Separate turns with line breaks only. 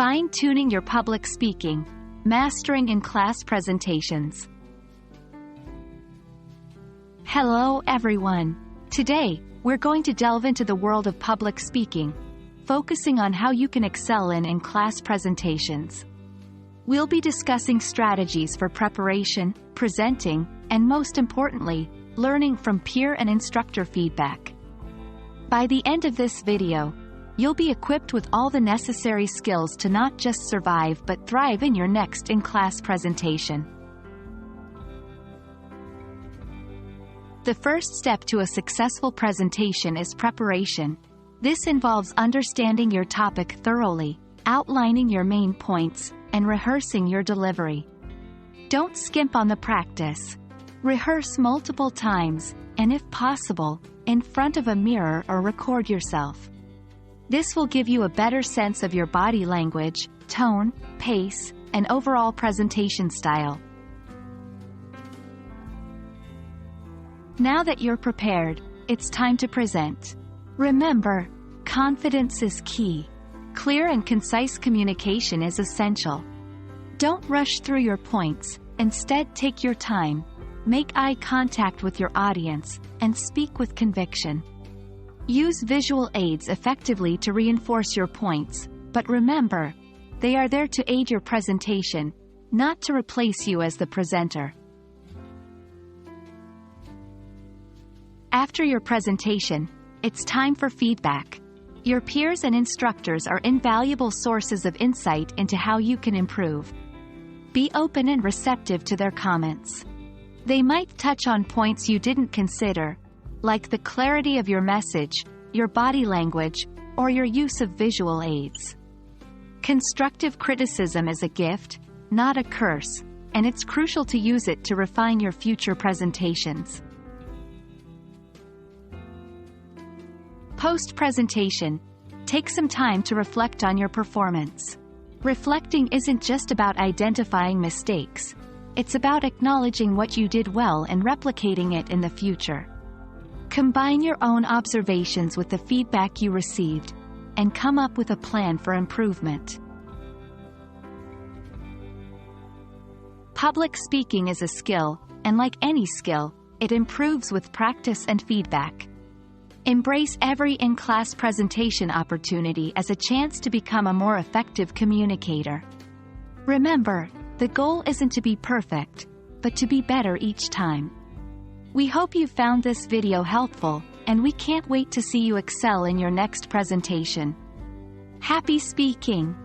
Fine-tuning your public speaking, mastering in-class presentations. Hello everyone. Today, we're going to delve into the world of public speaking, focusing on how you can excel in in-class presentations. We'll be discussing strategies for preparation, presenting, and most importantly, learning from peer and instructor feedback. By the end of this video, you'll be equipped with all the necessary skills to not just survive but thrive in your next in-class presentation. The first step to a successful presentation is preparation. This involves understanding your topic thoroughly, outlining your main points, and rehearsing your delivery. Don't skimp on the practice. Rehearse multiple times, and if possible, in front of a mirror or record yourself. This will give you a better sense of your body language, tone, pace, and overall presentation style. Now that you're prepared, it's time to present. Remember, confidence is key. Clear and concise communication is essential. Don't rush through your points, instead take your time, make eye contact with your audience, and speak with conviction. Use visual aids effectively to reinforce your points, but remember, they are there to aid your presentation, not to replace you as the presenter. After your presentation, it's time for feedback. Your peers and instructors are invaluable sources of insight into how you can improve. Be open and receptive to their comments. They might touch on points you didn't consider, like the clarity of your message, your body language, or your use of visual aids. Constructive criticism is a gift, not a curse, and it's crucial to use it to refine your future presentations. Post-presentation, take some time to reflect on your performance. Reflecting isn't just about identifying mistakes. It's about acknowledging what you did well and replicating it in the future. Combine your own observations with the feedback you received, and come up with a plan for improvement. Public speaking is a skill, and like any skill, it improves with practice and feedback. Embrace every in-class presentation opportunity as a chance to become a more effective communicator. Remember, the goal isn't to be perfect, but to be better each time. We hope you found this video helpful, and we can't wait to see you excel in your next presentation. Happy speaking!